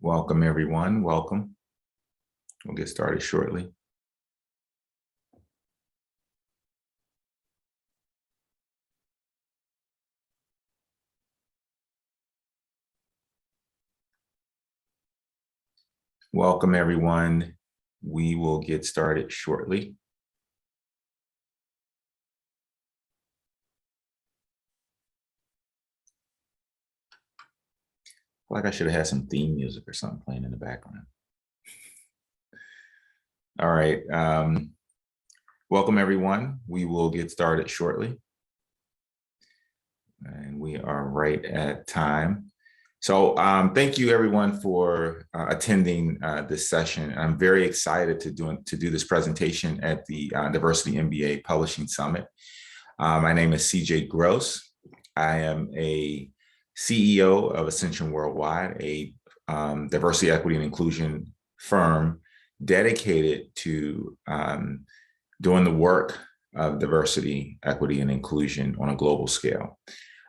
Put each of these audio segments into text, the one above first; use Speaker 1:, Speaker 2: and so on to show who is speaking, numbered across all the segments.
Speaker 1: Welcome, everyone. Welcome. We'll get started shortly. Welcome, everyone. We will get started shortly. I feel like I should have had some theme music or something playing in the background. All right. Welcome, everyone. We will get started shortly. And we are right at time. So thank you, everyone, for attending this session. I'm very excited to do this presentation at the Diversity MBA Publishing Summit. My name is CJ Gross. I am a CEO of Ascension Worldwide, a diversity, equity, and inclusion firm dedicated to doing the work of diversity, equity, and inclusion on a global scale.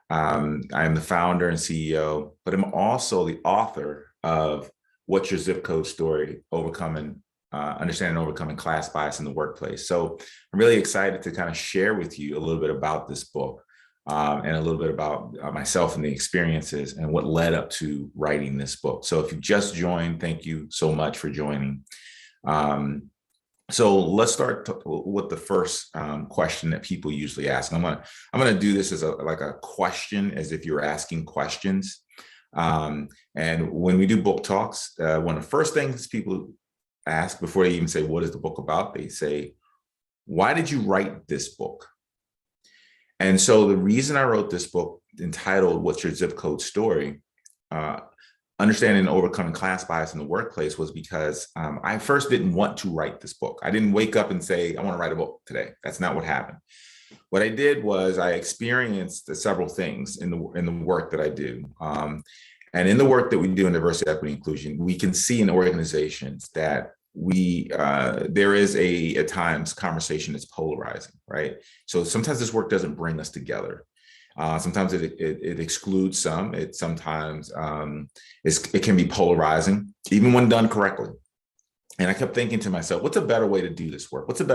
Speaker 1: I am the founder and CEO, but I'm also the author of What's Your Zip Code Story? Understanding and Overcoming Class Bias in the Workplace. So I'm really excited to kind of share with you a little bit about this book and a little bit about myself and the experiences and what led up to writing this book. So if you just joined, thank you so much for joining. So let's start with the first question that people usually ask. I'm gonna do this as like a question, as if you're asking questions. And when we do book talks, one of the first things people ask before they even say, what is the book about? They say, why did you write this book? And so the reason I wrote this book entitled What's Your Zip Code Story? Understanding and Overcoming Class Bias in the Workplace was because I first didn't want to write this book. I didn't wake up and say, I want to write a book today. That's not what happened. What I did was I experienced several things in the work that I do. And in the work that we do in diversity, equity, inclusion, we can see in organizations that there is at times conversation that's polarizing, right? So sometimes this work doesn't bring us together. Sometimes it excludes some. It sometimes it can be polarizing, even when done correctly. And I kept thinking to myself, what's a better way to do this work? What's a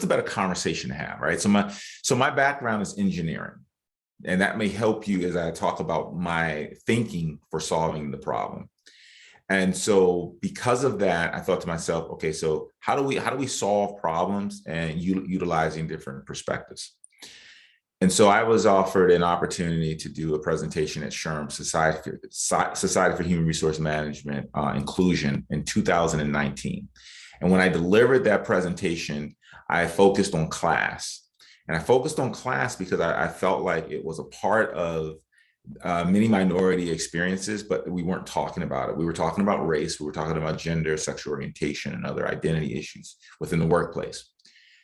Speaker 1: better conversation to have, right? So my background is engineering, and that may help you as I talk about my thinking for solving the problem. And so because of that, I thought to myself, okay, so how do we solve problems and utilizing different perspectives? And so I was offered an opportunity to do a presentation at SHRM, Society for Human Resource Management Inclusion in 2019. And when I delivered that presentation, I focused on class. And I focused on class because I felt like it was a part of many minority experiences, but we weren't talking about it. We were talking about race, we were talking about gender, sexual orientation, and other identity issues within the workplace.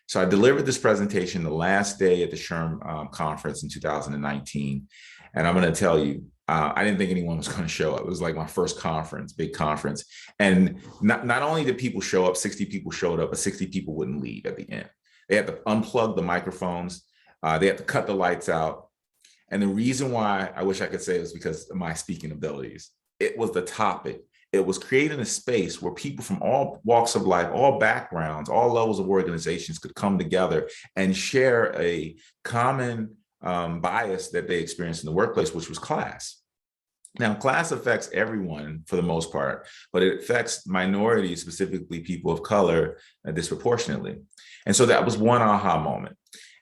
Speaker 1: So I delivered this presentation the last day at the SHRM conference in 2019. And I'm going to tell you, I didn't think anyone was going to show up. It was like my first conference, big conference. And not only did people show up, 60 people showed up, but 60 people wouldn't leave at the end. They had to unplug the microphones. They had to cut the lights out. And the reason why I wish I could say it was because of my speaking abilities. It was the topic. It was creating a space where people from all walks of life, all backgrounds, all levels of organizations could come together and share a common bias that they experienced in the workplace, which was class. Now, class affects everyone for the most part, but it affects minorities, specifically people of color, disproportionately. And so that was one aha moment.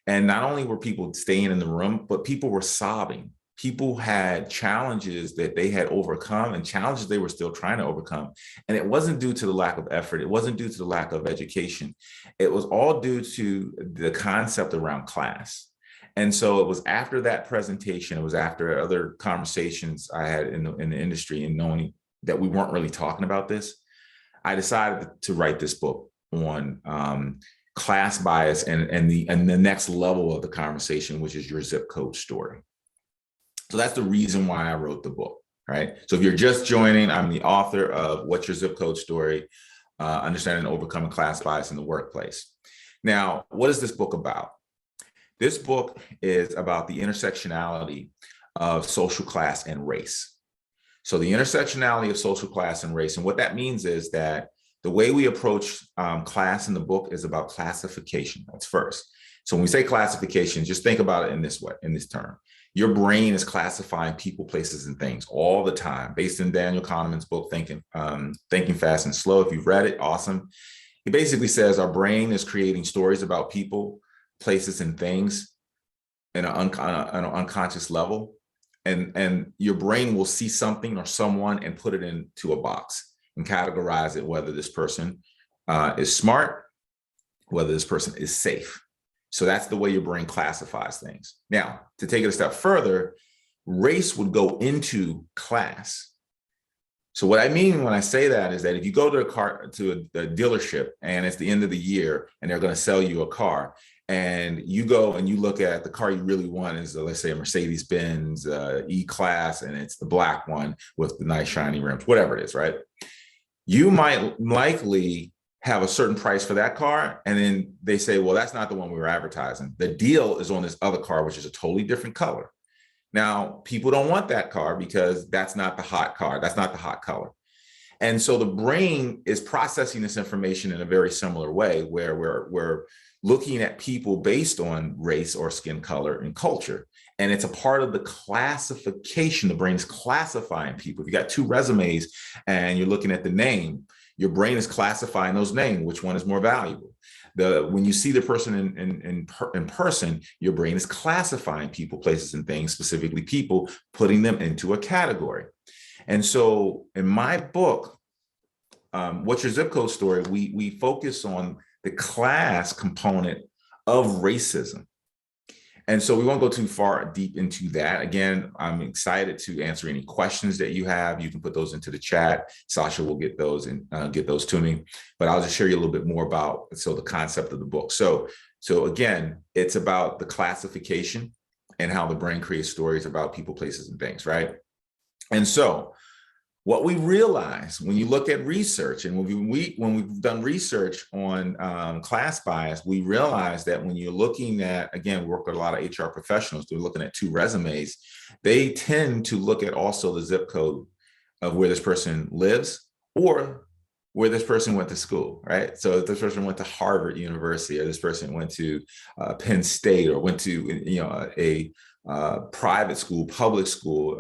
Speaker 1: And not only were people staying in the room, but people were sobbing. People had challenges that they had overcome and challenges they were still trying to overcome. And it wasn't due to the lack of effort. It wasn't due to the lack of education. It was all due to the concept around class. And so it was after that presentation, it was after other conversations I had in the industry and knowing that we weren't really talking about this, I decided to write this book on class bias and the next level of the conversation, which is your zip code story. So that's the reason why I wrote the book, right? So if you're just joining, I'm the author of What's Your Zip Code Story? Understanding and Overcoming Class Bias in the Workplace. Now, what is this book about? This book is about the intersectionality of social class and race. So the intersectionality of social class and race. And what that means is that the way we approach class in the book is about classification. That's first. So when we say classification, just think about it in this way, in this term. Your brain is classifying people, places, and things all the time, based in Daniel Kahneman's book, Thinking Fast and Slow. If you've read it, awesome. He basically says our brain is creating stories about people, places, and things on an unconscious level. And your brain will see something or someone and put it into a box and categorize it, whether this person is smart, whether this person is safe. So that's the way your brain classifies things. Now, to take it a step further, race would go into class. So what I mean when I say that is that if you go to a dealership and it's the end of the year and they're going to sell you a car, and you go and you look at the car you really want is, let's say, a Mercedes-Benz E-Class, and it's the black one with the nice shiny rims, whatever it is, right? You might likely have a certain price for that car, and then they say, well, that's not the one we were advertising. The deal is on this other car, which is a totally different color. Now, people don't want that car because that's not the hot car. That's not the hot color. And so the brain is processing this information in a very similar way, where we're looking at people based on race or skin color and culture. And it's a part of the classification. The brain is classifying people. If you got two resumes and you're looking at the name, your brain is classifying those names, which one is more valuable. When you see the person in person, your brain is classifying people, places, and things, specifically people, putting them into a category. And so in my book, What's Your Zip Code Story, we focus on the class component of racism. And so we won't go too far deep into that. Again, I'm excited to answer any questions that you have. You can put those into the chat. Sasha will get those and get those to me. But I'll just share you a little bit more about the concept of the book. So again, it's about the classification and how the brain creates stories about people, places, and things, right? And so what we realize when you look at research, and when we've done research on class bias, we realize that when you're looking at, again, we work with a lot of HR professionals, they're looking at two resumes, they tend to look at also the zip code of where this person lives or where this person went to school, right? So if this person went to Harvard University, or this person went to Penn State, or went to a private school, public school,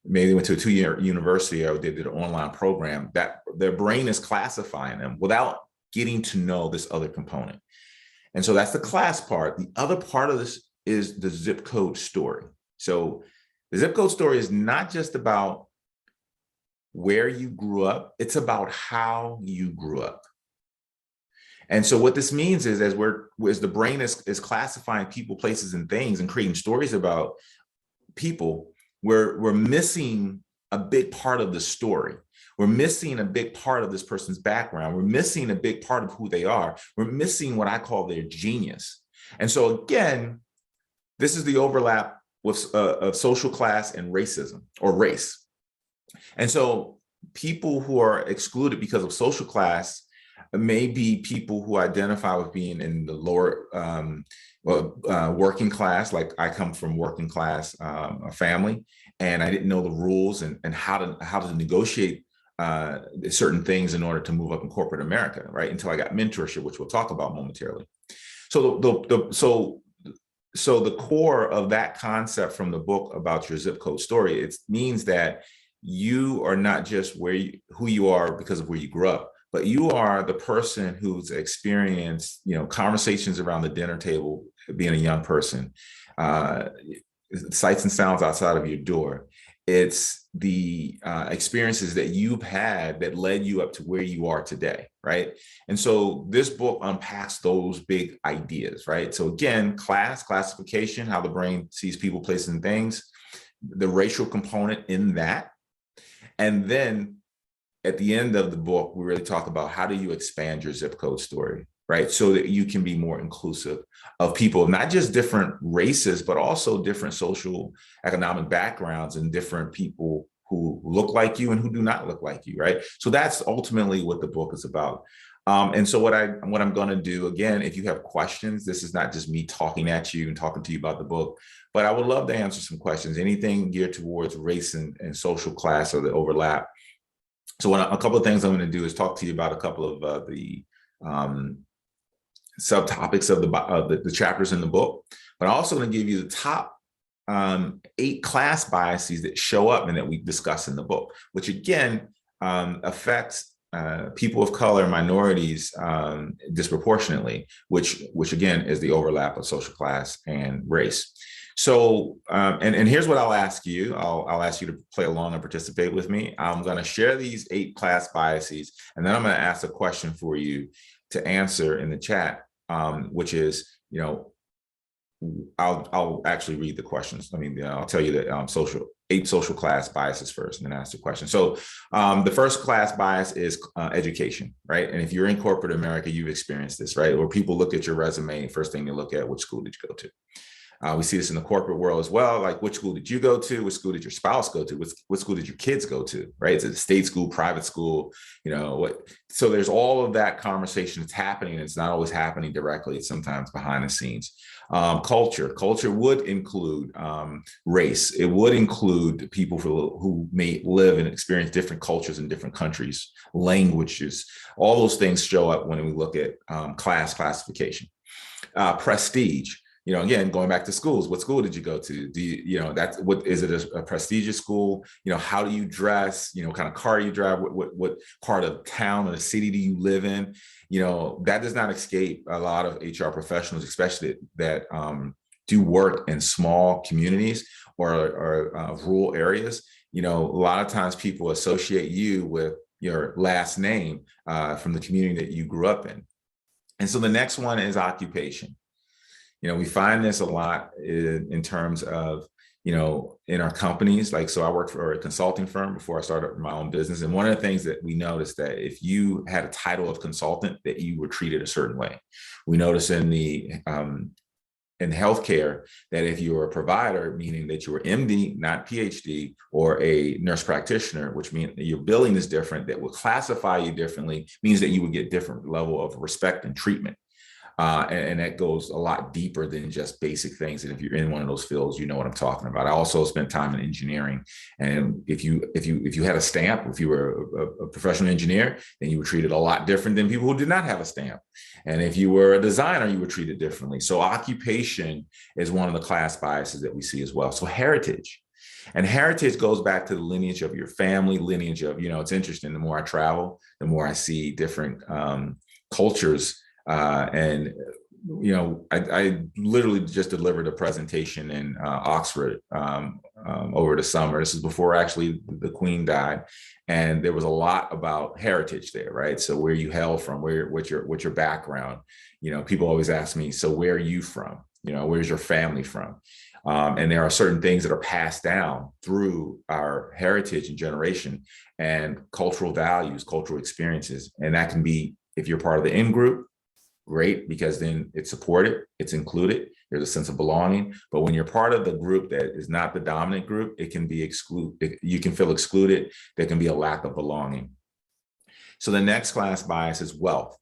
Speaker 1: maybe they went to a two-year university, or they did an online program, that their brain is classifying them without getting to know this other component. And so that's the class part. The other part of this is the zip code story. So the zip code story is not just about where you grew up, it's about how you grew up. And so what this means is, as the brain is classifying people, places, and things, and creating stories about people, we're missing a big part of the story. We're missing a big part of this person's background. We're missing a big part of who they are. We're missing what I call their genius. And so again, this is the overlap with of social class and racism, or race. And so people who are excluded because of social class may be people who identify with being in the lower working class. Like, I come from working class family, and I didn't know the rules and how to negotiate certain things in order to move up in corporate America, right? Until I got mentorship, which we'll talk about momentarily. So the core of that concept from the book about your zip code story, it means that you are not just who you are because of where you grew up, but you are the person who's experienced, conversations around the dinner table, being a young person, sights and sounds outside of your door. It's the experiences that you've had that led you up to where you are today, right? And so this book unpacks those big ideas, right? So again, classification, how the brain sees people, places, and things, the racial component in that. And then at the end of the book, we really talk about how do you expand your zip code story, right? So that you can be more inclusive of people, not just different races, but also different social, economic backgrounds, and different people who look like you and who do not look like you, right? So that's ultimately what the book is about. And so what I'm going to do, again, if you have questions, this is not just me talking at you and talking to you about the book, but I would love to answer some questions, anything geared towards race and social class or the overlap. So a couple of things I'm going to do is talk to you about a couple of the subtopics of the chapters in the book, but I'm also going to give you the top 8 class biases that show up and that we discuss in the book, which again affects people of color, minorities disproportionately, which again is the overlap of social class and race. So, and here's what I'll ask you. I'll ask you to play along and participate with me. I'm going to share these 8 class biases, and then I'm going to ask a question for you to answer in the chat, which is, I'll actually read the questions. I mean, I'll tell you that 8 social class biases first, and then ask the question. So the first class bias is education, right? And if you're in corporate America, you've experienced this, right? Where people look at your resume, first thing they look at, which school did you go to? We see this in the corporate world as well. Like, which school did you go to? Which school did your spouse go to? What school did your kids go to? Right? Is it a state school, private school? What? So there's all of that conversation that's happening. And it's not always happening directly. It's sometimes behind the scenes. Culture would include race. It would include people who may live and experience different cultures in different countries, languages. All those things show up when we look at classification. Prestige. Again, going back to schools, what school did you go to? Do what is it a prestigious school? How do you dress? Kind of car you drive? What part of town or the city do you live in? That does not escape a lot of HR professionals, especially that do work in small communities or rural areas. A lot of times people associate you with your last name from the community that you grew up in. And so the next one is occupation. We find this a lot in terms of, in our companies. Like, so I worked for a consulting firm before I started my own business. And one of the things that we noticed that if you had a title of consultant, that you were treated a certain way. We noticed in healthcare that if you were a provider, meaning that you were MD, not PhD, or a nurse practitioner, which means your billing is different, that would classify you differently, means that you would get different level of respect and treatment. And that goes a lot deeper than just basic things. And if you're in one of those fields, you know what I'm talking about. I also spent time in engineering. And if you had a stamp, if you were a professional engineer, then you were treated a lot different than people who did not have a stamp. And if you were a designer, you were treated differently. So occupation is one of the class biases that we see as well. So heritage. And heritage goes back to the lineage of your family, lineage of, it's interesting. The more I travel, the more I see different cultures. I literally just delivered a presentation in Oxford over the summer. This is before actually the Queen died, and there was a lot about heritage there, right? So where you hail from, what's your background? People always ask me, so where are you from? Where's your family from? And there are certain things that are passed down through our heritage and generation, and cultural values, cultural experiences, and that can be, if you're part of the in group, great, because then it's supported, it's included, there's a sense of belonging. But when you're part of the group that is not the dominant group, it can be excluded. You can feel excluded. There can be a lack of belonging. So the next class bias is wealth.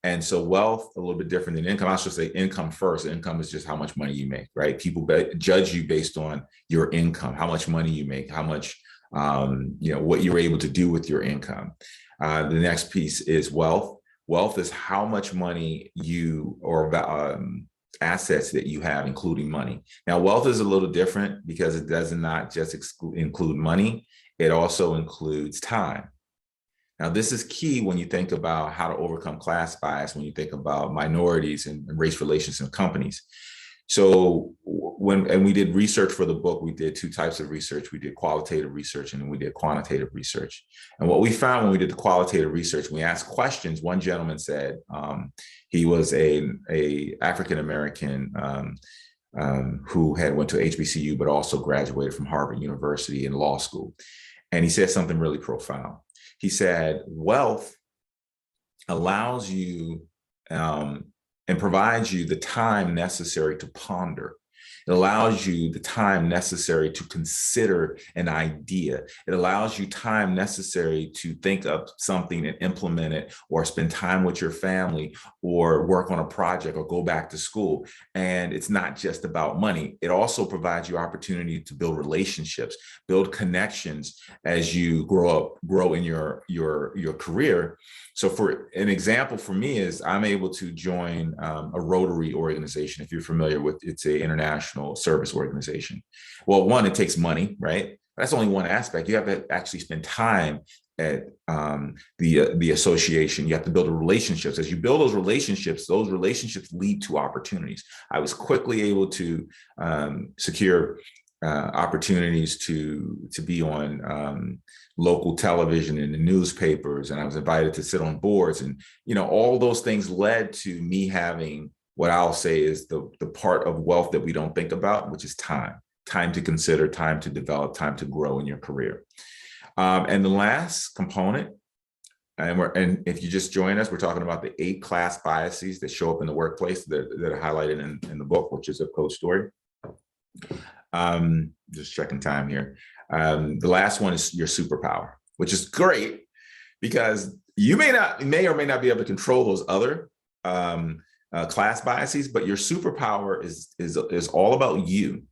Speaker 1: And so wealth, a little bit different than income. I should say income first. Income is just how much money you make, right? People judge you based on your income, how much money you make, how much, what you're able to do with your income. The next piece is wealth. Wealth is how much money or assets that you have, including money. Now, wealth is a little different because it does not just include money. It also includes time. Now, this is key when you think about how to overcome class bias, when you think about minorities and race relations in companies. So when we did research for the book, we did 2 types of research. We did qualitative research and then we did quantitative research. And what we found when we did the qualitative research, we asked questions. One gentleman said he was a African-American who had went to HBCU, but also graduated from Harvard University in law school. And he said something really profound. He said, wealth allows you and provides you the time necessary to ponder. It allows you the time necessary to consider an idea. It allows you time necessary to think of something and implement it, or spend time with your family, or work on a project, or go back to school. And it's not just about money. It also provides you opportunity to build relationships, build connections as you grow in your career. So for an example for me is I'm able to join a Rotary organization. If you're familiar with, it's an international service organization. Well, one, it takes money, right? That's only one aspect. You have to actually spend time at the association. You have to build relationships. As you build those relationships lead to opportunities. I was quickly able to secure opportunities to be on local television and the newspapers, and I was invited to sit on boards, and all those things led to me having what I'll say is the part of wealth that we don't think about, which is time to consider, time to develop, time to grow in your career. And the last component, and if you just join us, we're talking about the 8 class biases that show up in the workplace that are highlighted in the book, which is a coach story. Just checking time here. The last one is your superpower, which is great because you may or may not be able to control those other class biases, but your superpower is all about you.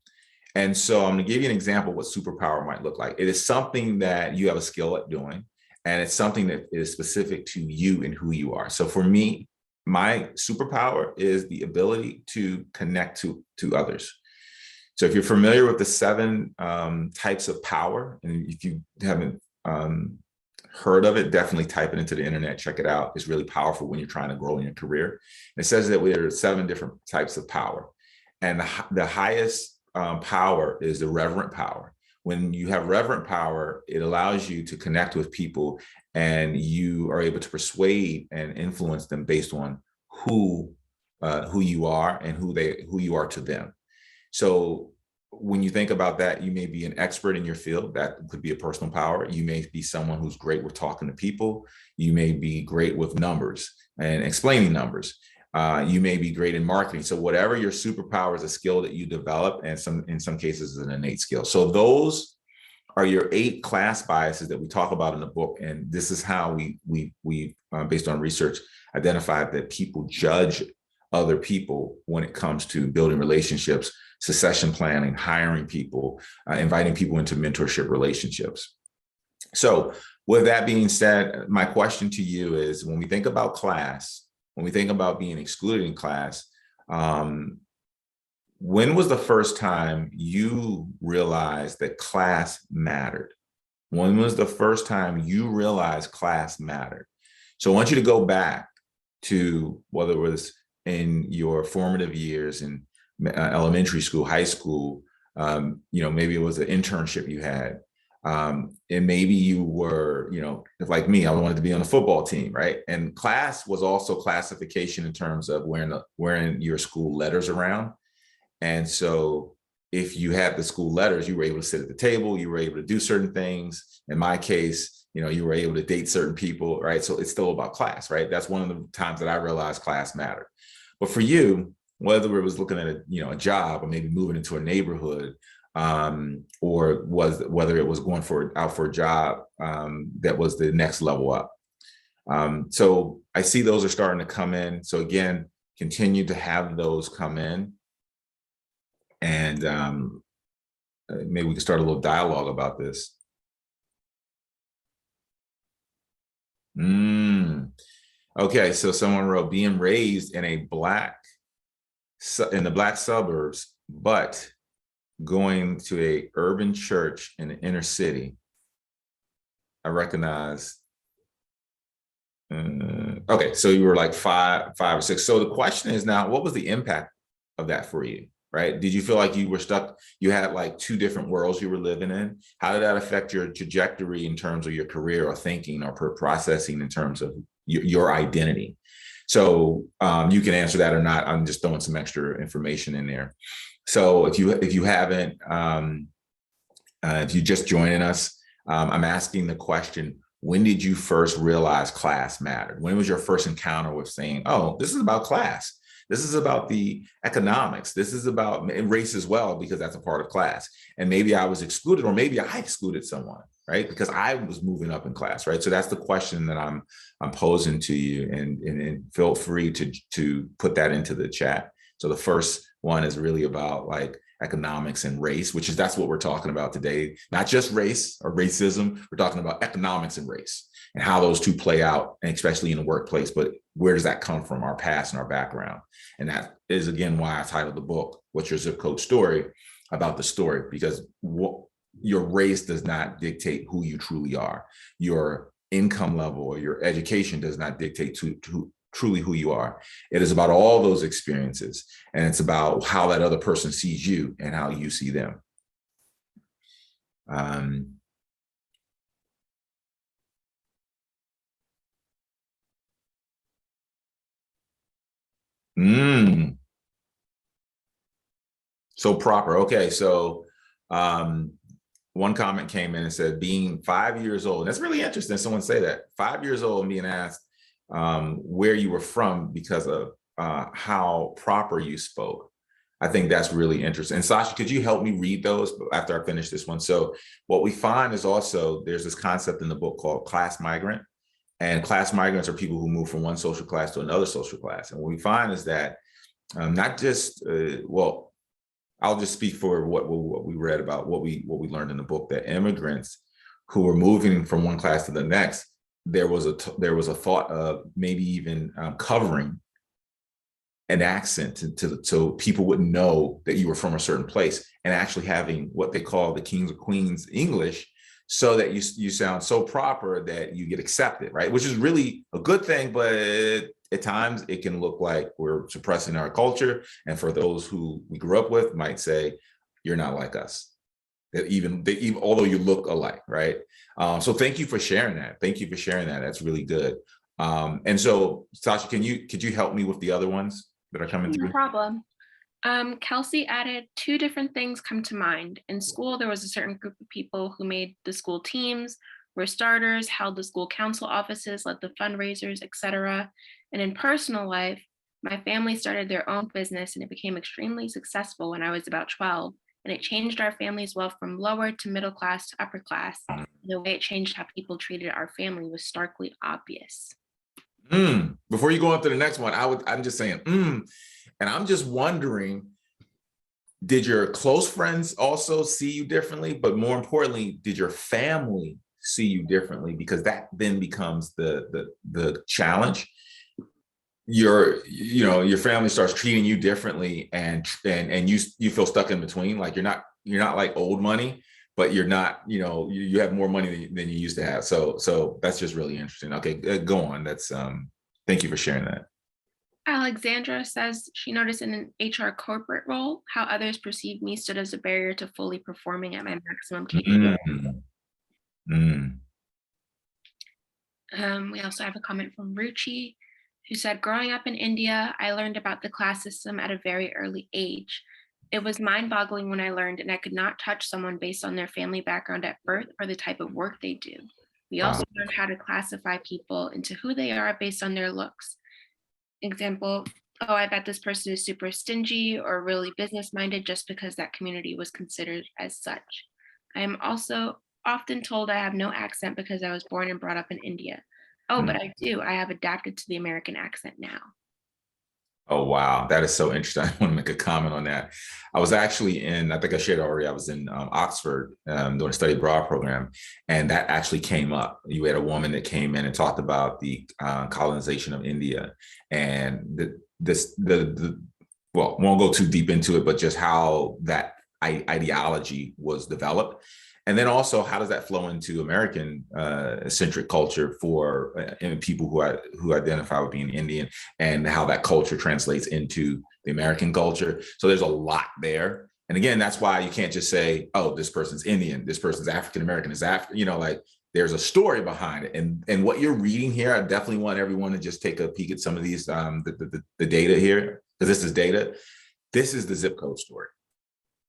Speaker 1: And so I'm going to give you an example of what superpower might look like. It is something that you have a skill at doing, and it's something that is specific to you and who you are. So for me, my superpower is the ability to connect to others. So if you're familiar with the 7 types of power, and if you haven't heard of it, definitely type it into the internet, check it out. It's really powerful when you're trying to grow in your career. It says that there are 7 different types of power. And the highest power is the reverent power. When you have reverent power, it allows you to connect with people, and you are able to persuade and influence them based on who you are and who you are to them. So when you think about that, you may be an expert in your field. That could be a personal power. You may be someone who's great with talking to people. You may be great with numbers and explaining numbers. You may be great in marketing. So whatever your superpower is, a skill that you develop, and in some cases is an innate skill. So those are your 8 class biases that we talk about in the book. And this is how we based on research, identified that people judge other people when it comes to building relationships, succession planning, hiring people, inviting people into mentorship relationships. So with that being said, my question to you is, when we think about class, when we think about being excluded in class, when was the first time you realized that class mattered? When was the first time you realized class mattered? So I want you to go back to whether it was in your formative years in elementary school, high school, maybe it was an internship you had. And maybe you were, like me, I wanted to be on a football team, right? And class was also classification in terms of wearing your school letters around. And so if you had the school letters, you were able to sit at the table, you were able to do certain things. In my case, you were able to date certain people, right? So it's still about class, right? That's one of the times that I realized class mattered. But for you, whether it was looking at a job, or maybe moving into a neighborhood, or whether it was going out for a job that was the next level up. So I see those are starting to come in. So again, continue to have those come in, and maybe we can start a little dialogue about this. Okay, so someone wrote, being raised in the black suburbs, but going to a urban church in the inner city. I recognize. Okay, so you were like five or 6. So the question is now, what was the impact of that for you, right? Did you feel like you were stuck? You had like 2 different worlds you were living in. How did that affect your trajectory in terms of your career or thinking or processing in terms of your identity? So you can answer that or not. I'm just throwing some extra information in there. So if you haven't, if you're just joining us, I'm asking the question, when did you first realize class mattered? When was your first encounter with saying, oh, this is about class? This is about the economics. This is about race as well, because that's a part of class. And maybe I was excluded, or maybe I excluded someone, right? Because I was moving up in class, right? So that's the question that I'm posing to you, and feel free to put that into the chat. So the first one is really about like economics and race, that's what we're talking about today. Not just race or racism. We're talking about economics and race and how those two play out, and especially in the workplace. But where does that come from? Our past and our background. And that is, again, why I titled the book, What's Your Zip Code Story? About the story, because your race does not dictate who you truly are. Your income level or your education does not dictate to truly who you are. It is about all those experiences, and it's about how that other person sees you and how you see them. So proper. Okay, so one comment came in and said, being 5 years old. And that's really interesting. Someone say that 5 years old and being asked where you were from because of how proper you spoke. I think that's really interesting. And Sasha, could you help me read those after I finish this one? So what we find is also, there's this concept in the book called class migrant. And class migrants are people who move from one social class to another social class. And what we find is that not just, well, I'll just speak for what we read about, what we learned in the book, that immigrants who were moving from one class to the next, there was a thought of maybe even covering an accent so people wouldn't know that you were from a certain place, and actually having what they call the kings or queens English, so that you sound so proper that you get accepted, right? Which is really a good thing, but at times it can look like we're suppressing our culture. And for those who we grew up with, might say, you're not like us. That even although you look alike, right? So thank you for sharing that. Thank you for sharing that. That's really good. And so, Sasha, could you help me with the other ones that are coming through?
Speaker 2: No problem. Kelsey added, 2 different things come to mind. In school, there was a certain group of people who made the school teams, were starters, held the school council offices, led the fundraisers, etc. And in personal life, my family started their own business and it became extremely successful when I was about 12. And it changed our family's wealth from lower to middle class to upper class. And the way it changed how people treated our family was starkly obvious.
Speaker 1: Before you go on to the next one, I'm just saying, and I'm just wondering, did your close friends also see you differently? But more importantly, did your family see you differently? Because that then becomes the challenge. Your family starts treating you differently, and you feel stuck in between. Like you're not like old money, but you're not, you have more money than you used to have. So that's just really interesting. Okay, go on. That's thank you for sharing that.
Speaker 2: Alexandra says she noticed in an HR corporate role how others perceived me stood as a barrier to fully performing at my maximum capability. We also have a comment from Ruchi, who said, growing up in India, I learned about the class system at a very early age. It was mind-boggling when I learned, and I could not touch someone based on their family background at birth or the type of work they do. We also learned how to classify people into who they are based on their looks. Example, oh, I bet this person is super stingy or really business-minded just because that community was considered as such. I am also often told I have no accent because I was born and brought up in India. Oh, but I do. I have adapted to the American accent now.
Speaker 1: Oh, wow. That is so interesting. I want to make a comment on that. I was actually I think I shared already, I was in Oxford doing a study abroad program, and that actually came up. You had a woman that came in and talked about the colonization of India, and well, won't go too deep into it, but just how that ideology was developed. And then also, how does that flow into American centric culture for people who identify with being Indian, and how that culture translates into the American culture? So there's a lot there. And again, that's why you can't just say, oh, this person's Indian, this person's African American, is like there's a story behind it. And what you're reading here, I definitely want everyone to just take a peek at some of these, the data here, because this is data. This is the zip code story.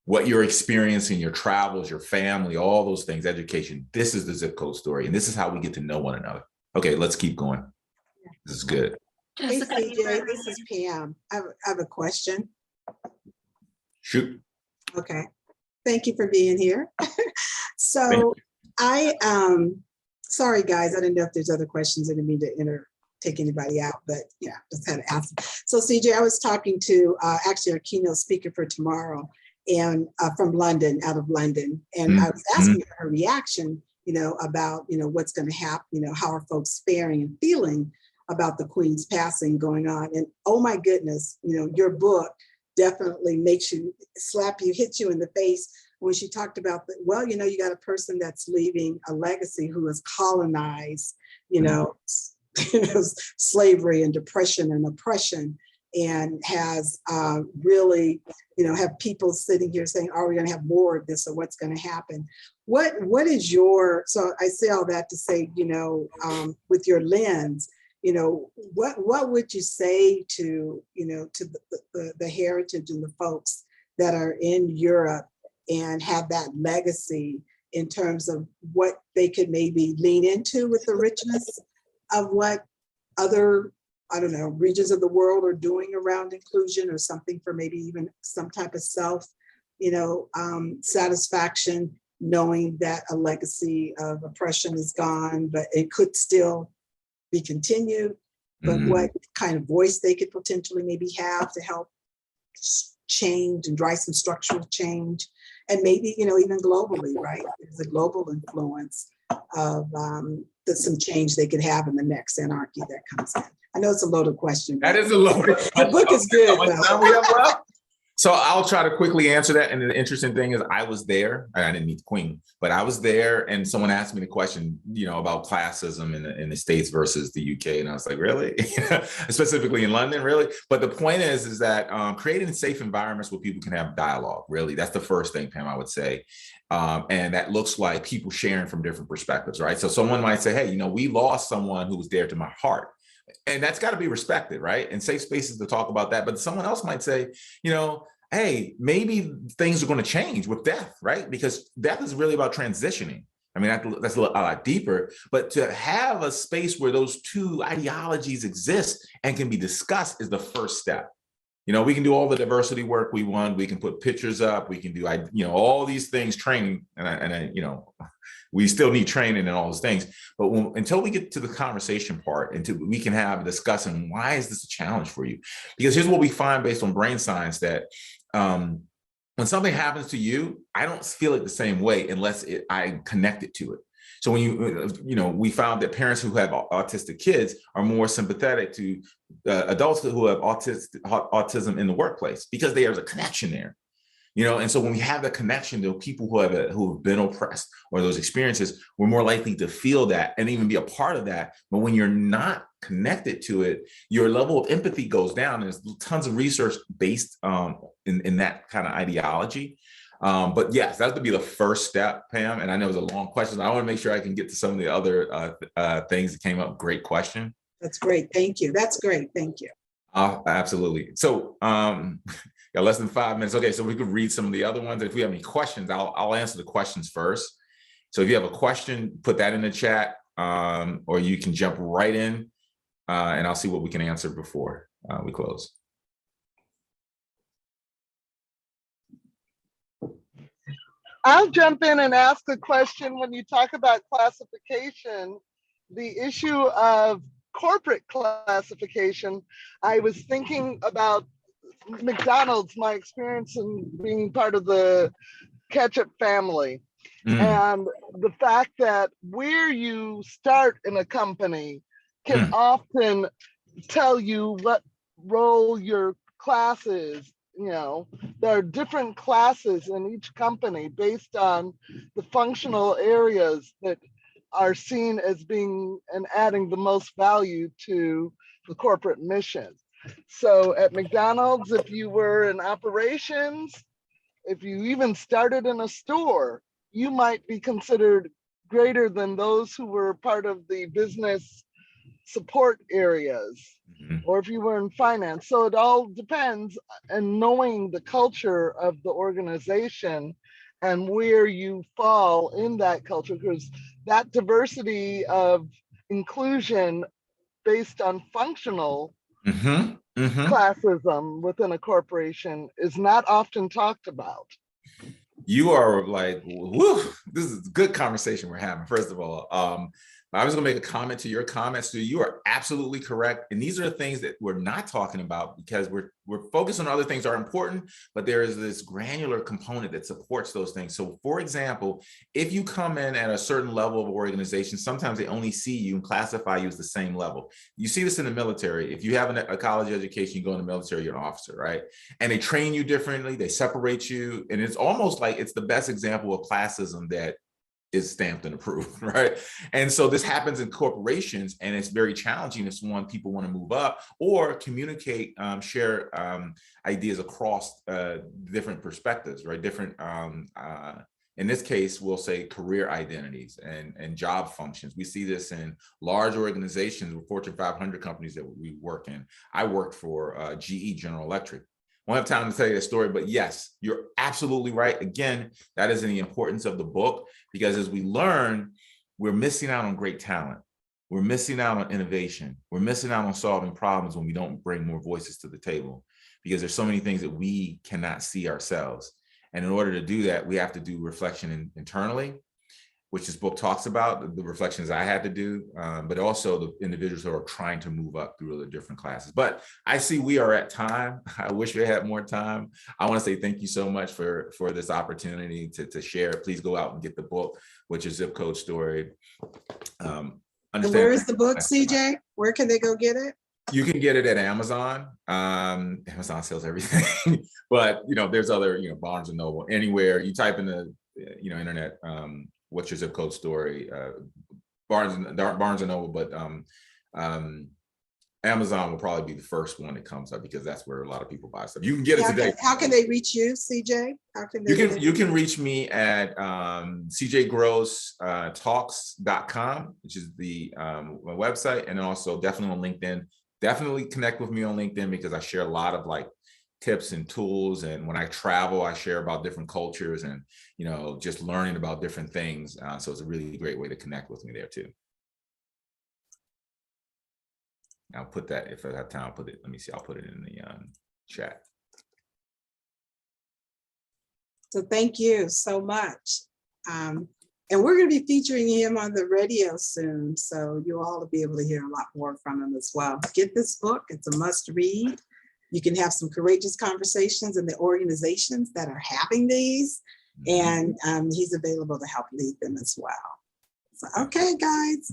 Speaker 1: What you're experiencing, your travels, your family, all those things, education. This is the zip code story. And this is how we get to know one another. Okay, let's keep going. This is good.
Speaker 3: Hey,
Speaker 2: Jessica,
Speaker 3: CJ, this is Pam. I have a question.
Speaker 1: Shoot.
Speaker 3: Okay. Thank you for being here.
Speaker 1: Thank
Speaker 3: So sorry guys, I didn't know if there's other questions. I didn't mean to take anybody out, but yeah, just had to ask. So CJ, I was talking to actually our keynote speaker for tomorrow, and from London, out of London. And I was asking her reaction, about, what's going to happen, how are folks faring and feeling about the Queen's passing going on. And oh my goodness, your book definitely makes you hits you in the face when she talked about you got a person that's leaving a legacy who has colonized, slavery and depression and oppression, and has really, have people sitting here saying, are we going to have more of this, or what's going to happen? What is so I say all that to say, with your lens, what would you say to, to the heritage and the folks that are in Europe and have that legacy in terms of what they could maybe lean into with the richness of what other, I don't know, regions of the world are doing around inclusion, or something for maybe even some type of self, satisfaction, knowing that a legacy of oppression is gone, but it could still be continued, but what kind of voice they could potentially maybe have to help change and drive some structural change, and maybe, even globally, right? There's a global influence of some change they could have in the next anarchy that comes in. I know it's a loaded question.
Speaker 1: That is a loaded question.
Speaker 3: The book is good.
Speaker 1: How much time we have left? So I'll try to quickly answer that. And the interesting thing is I was there, and I didn't meet the Queen, but I was there, and someone asked me the question, about classism in the States versus the UK. And I was like, really? Specifically in London, really? But the point is that creating safe environments where people can have dialogue, really, that's the first thing, Pam, I would say. And that looks like people sharing from different perspectives, right? So someone might say, hey, we lost someone who was dear to my heart. And that's got to be respected, right? And safe spaces to talk about that. But someone else might say, hey, maybe things are going to change with death, right? Because death is really about transitioning. I mean, that's a lot deeper. But to have a space where those two ideologies exist and can be discussed is the first step. We can do all the diversity work we want. We can put pictures up. We can do, all these things, training, and we still need training and all those things. But until we get to the conversation part, until we can have a discussion, why is this a challenge for you? Because here's what we find based on brain science, that when something happens to you, I don't feel it the same way unless I connect it to it. So when we found that parents who have autistic kids are more sympathetic to adults who have autism in the workplace, because there's a connection there. And so when we have that connection to people who have been oppressed, or those experiences, we're more likely to feel that and even be a part of that. But when you're not connected to it, your level of empathy goes down. There's tons of research based in that kind of ideology. But yes, that would be the first step, Pam. And I know it was a long question. I want to make sure I can get to some of the other things that came up. Great question.
Speaker 3: That's great. Thank you. That's great. Thank you.
Speaker 1: Absolutely. So got less than 5 minutes. Okay, so we could read some of the other ones. If we have any questions, I'll answer the questions first. So if you have a question, put that in the chat, or you can jump right in, and I'll see what we can answer before we close.
Speaker 4: I'll jump in and ask a question. When you talk about classification, the issue of corporate classification, I was thinking about McDonald's, my experience in being part of the ketchup family, and the fact that where you start in a company can often tell you what role your class is. There are different classes in each company based on the functional areas that are seen as being and adding the most value to the corporate mission. So at McDonald's, if you were in operations, if you even started in a store, you might be considered greater than those who were part of the business support areas, or if you were in finance. So it all depends, and knowing the culture of the organization and where you fall in that culture, because that diversity of inclusion based on functional classism within a corporation is not often talked about.
Speaker 1: You are like, whoo, this is a good conversation we're having. First of all, I was gonna make a comment to your comments. So you are absolutely correct. And these are the things that we're not talking about because we're focused on other things that are important, but there is this granular component that supports those things. So for example, if you come in at a certain level of organization, sometimes they only see you and classify you as the same level. You see this in the military. If you have a college education, you go in the military, you're an officer, right? And they train you differently, they separate you. And it's almost like it's the best example of classism that is stamped and approved, right? And so this happens in corporations, and it's very challenging if people want to move up or communicate, share ideas across different perspectives, right? Different, in this case, we'll say career identities and job functions. We see this in large organizations with Fortune 500 companies that we work in. I worked for GE, General Electric. Won't have time to tell you the story, but yes, you're absolutely right. Again, that is the importance of the book, because as we learn, we're missing out on great talent. We're missing out on innovation. We're missing out on solving problems when we don't bring more voices to the table, because there's so many things that we cannot see ourselves. And in order to do that, we have to do reflection internally, which this book talks about, the reflections I had to do, but also the individuals who are trying to move up through the different classes. But I see we are at time. I wish we had more time. I want to say thank you so much for this opportunity to share. Please go out and get the book, which is Zip Code Story.
Speaker 3: And where is the book, CJ? Where can they go get it?
Speaker 1: You can get it at Amazon. Amazon sells everything, but there's other, Barnes and Noble, anywhere you type in the, internet, what's your zip code story, Barnes and Noble, but Amazon will probably be the first one that comes up, because that's where a lot of people buy stuff. You can get it today.
Speaker 3: How can they reach you, CJ? How can they
Speaker 1: you can reach me at cjgrosstalks.com, which is the my website, and also definitely on LinkedIn. Definitely connect with me on LinkedIn, because I share a lot of tips and tools, and when I travel, I share about different cultures and just learning about different things. So it's a really great way to connect with me there too. I'll put that, if I have time, I'll put it. Let me see. I'll put it in the chat.
Speaker 3: So thank you so much. And we're going to be featuring him on the radio soon, so you'll all be able to hear a lot more from him as well. Get this book. It's a must read. You can have some courageous conversations in the organizations that are having these, and he's available to help lead them as well. So, okay, guys,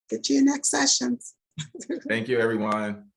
Speaker 3: get to your next sessions.
Speaker 1: Thank you, everyone.